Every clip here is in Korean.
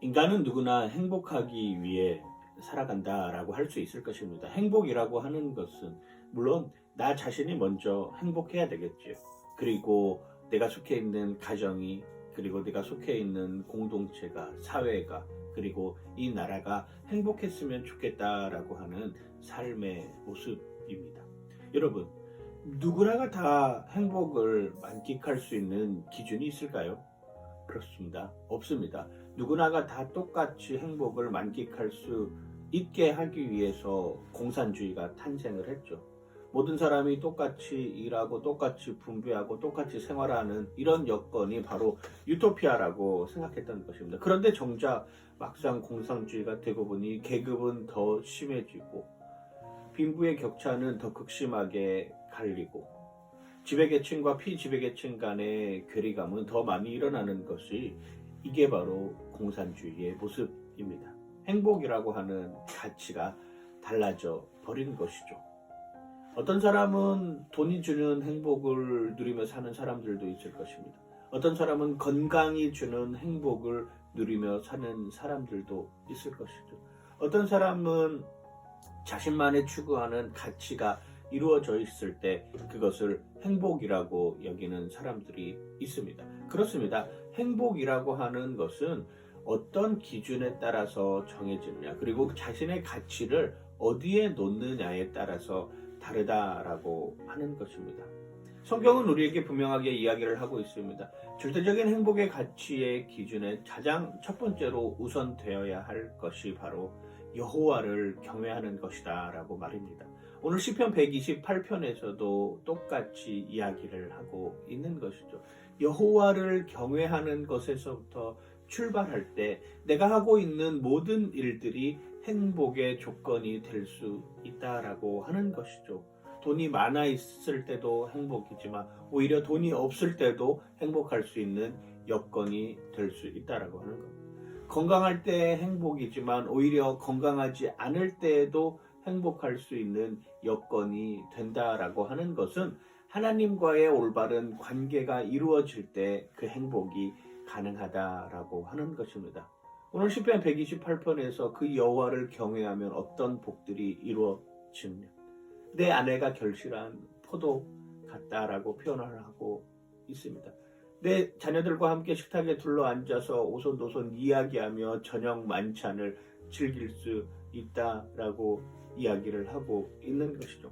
인간은 누구나 행복하기 위해 살아간다라고 할 수 있을 것입니다. 행복이라고 하는 것은 물론 나 자신이 먼저 행복해야 되겠죠. 그리고 내가 속해 있는 가정이, 그리고 내가 속해 있는 공동체가, 사회가, 그리고 이 나라가 행복했으면 좋겠다라고 하는 삶의 모습입니다. 여러분, 누구나가 다 행복을 만끽할 수 있는 기준이 있을까요? 그렇습니다. 없습니다. 누구나가 다 똑같이 행복을 만끽할 수 있게 하기 위해서 공산주의가 탄생을 했죠. 모든 사람이 똑같이 일하고 똑같이 분배하고 똑같이 생활하는 이런 여건이 바로 유토피아라고 생각했던 것입니다. 그런데 정작 막상 공산주의가 되고 보니 계급은 더 심해지고 빈부의 격차는 더 극심하게 갈리고 지배계층과 피지배계층 간의 괴리감은 더 많이 일어나는 것이, 이게 바로 공산주의의 모습입니다. 행복이라고 하는 가치가 달라져 버린 것이죠. 어떤 사람은 돈이 주는 행복을 누리며 사는 사람들도 있을 것입니다. 어떤 사람은 건강이 주는 행복을 누리며 사는 사람들도 있을 것이죠. 어떤 사람은 자신만의 추구하는 가치가 이루어져 있을 때 그것을 행복이라고 여기는 사람들이 있습니다. 그렇습니다. 행복이라고 하는 것은 어떤 기준에 따라서 정해지느냐, 그리고 자신의 가치를 어디에 놓느냐에 따라서 다르다라고 하는 것입니다. 성경은 우리에게 분명하게 이야기를 하고 있습니다. 절대적인 행복의 가치의 기준에 가장 첫 번째로 우선되어야 할 것이 바로 여호와를 경외하는 것이다 라고 말입니다. 오늘 시편 128편에서도 똑같이 이야기를 하고 있는 것이죠. 여호와를 경외하는 것에서부터 출발할 때 내가 하고 있는 모든 일들이 행복의 조건이 될 수 있다라고 하는 것이죠. 돈이 많아 있을 때도 행복이지만 오히려 돈이 없을 때도 행복할 수 있는 여건이 될 수 있다라고 하는 것. 건강할 때 행복이지만 오히려 건강하지 않을 때에도 행복할 수 있는 여건이 된다라고 하는 것은 하나님과의 올바른 관계가 이루어질 때 그 행복이 가능하다라고 하는 것입니다. 오늘 시편 128편에서 그 여호와를 경외하면 어떤 복들이 이루어지느냐, 내 아내가 결실한 포도 같다라고 표현을 하고 있습니다. 내 자녀들과 함께 식탁에 둘러앉아서 오손도손 이야기하며 저녁 만찬을 즐길 수 있다라고 이야기를 하고 있는 것이죠.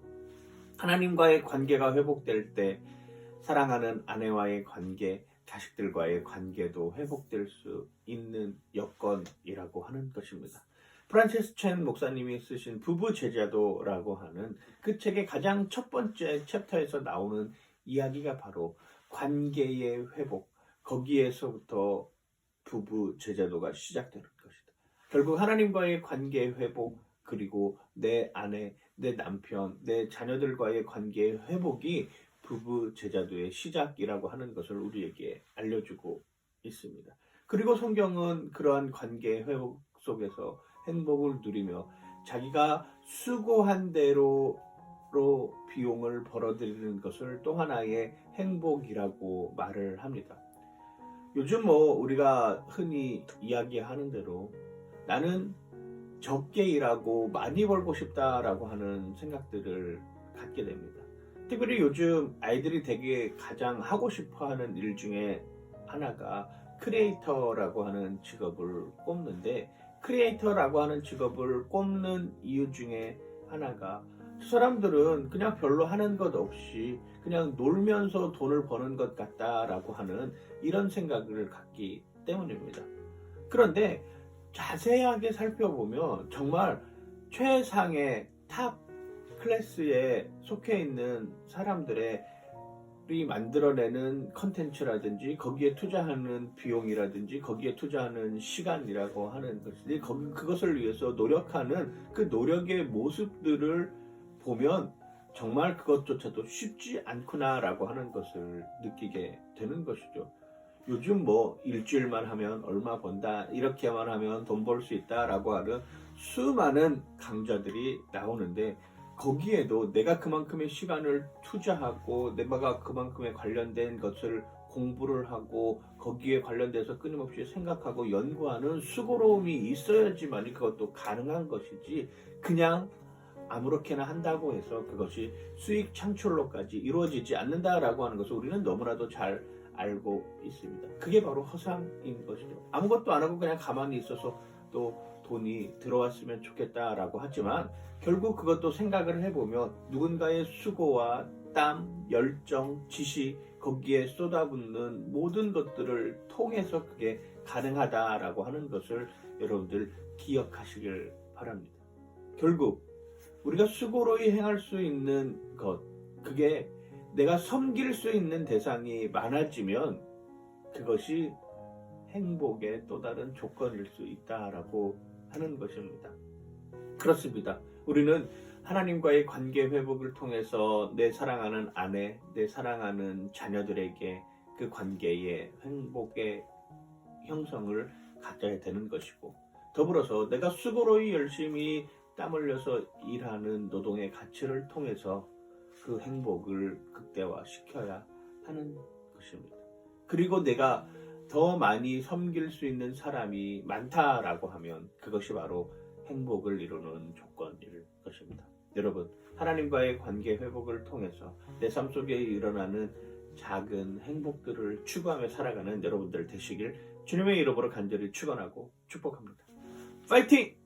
하나님과의 관계가 회복될 때 사랑하는 아내와의 관계, 자식들과의 관계도 회복될 수 있는 여건이라고 하는 것입니다. 프란시스 첸 목사님이 쓰신 부부 제자도라고 하는 그 책의 가장 첫 번째 챕터에서 나오는 이야기가 바로 관계의 회복, 거기에서부터 부부 제자도가 시작되는 것이다. 결국 하나님과의 관계의 회복, 그리고 내 아내, 내 남편, 내 자녀들과의 관계의 회복이 부부 제자도의 시작이라고 하는 것을 우리에게 알려주고 있습니다. 그리고 성경은 그러한 관계의 회복 속에서 행복을 누리며 자기가 수고한 대로 비용을 벌어들이는 것을 또 하나의 행복이라고 말을 합니다. 요즘 우리가 흔히 이야기하는 대로 나는 적게 일하고 많이 벌고 싶다라고 하는 생각들을 갖게 됩니다. 특별히 요즘 아이들이 되게 가장 하고 싶어하는 일 중에 하나가 크리에이터라고 하는 직업을 꼽는데, 크리에이터라고 하는 직업을 꼽는 이유 중에 하나가 저 사람들은 그냥 별로 하는 것 없이 그냥 놀면서 돈을 버는 것 같다라고 하는 이런 생각을 갖기 때문입니다. 그런데 자세하게 살펴보면 정말 최상의 탑 클래스에 속해 있는 사람들의 만들어내는 컨텐츠라든지 거기에 투자하는 비용이라든지 거기에 투자하는 시간이라고 하는 것이, 그것을 위해서 노력하는 그 노력의 모습들을 보면 정말 그것조차도 쉽지 않구나라고 하는 것을 느끼게 되는 것이죠. 요즘 일주일만 하면 얼마 번다, 이렇게만 하면 돈 벌 수 있다라고 하는 수많은 강좌들이 나오는데, 거기에도 내가 그만큼의 시간을 투자하고 내가 그만큼의 관련된 것을 공부를 하고 거기에 관련돼서 끊임없이 생각하고 연구하는 수고로움이 있어야지만 그것도 가능한 것이지, 그냥 아무렇게나 한다고 해서 그것이 수익 창출로까지 이루어지지 않는다라고 하는 것을 우리는 너무나도 잘 알고 있습니다. 그게 바로 허상인 것이죠. 아무것도 안 하고 그냥 가만히 있어서 또 돈이 들어왔으면 좋겠다라고 하지만, 결국 그것도 생각을 해보면 누군가의 수고와 땀, 열정, 지식, 거기에 쏟아붓는 모든 것들을 통해서 그게 가능하다라고 하는 것을 여러분들 기억하시길 바랍니다. 결국 우리가 수고로이 행할 수 있는 것, 그게 내가 섬길 수 있는 대상이 많아지면 그것이 행복의 또 다른 조건일 수 있다라고 하는 것입니다. 그렇습니다. 우리는 하나님과의 관계 회복을 통해서 내 사랑하는 아내, 내 사랑하는 자녀들에게 그 관계의 행복의 형성을 갖춰야 되는 것이고, 더불어서 내가 수고로이 열심히 땀 흘려서 일하는 노동의 가치를 통해서 그 행복을 극대화시켜야 하는 것입니다. 그리고 내가 더 많이 섬길 수 있는 사람이 많다라고 하면 그것이 바로 행복을 이루는 조건일 것입니다. 여러분, 하나님과의 관계 회복을 통해서 내 삶 속에 일어나는 작은 행복들을 추구하며 살아가는 여러분들 되시길 주님의 이름으로 간절히 축원하고 축복합니다. 파이팅!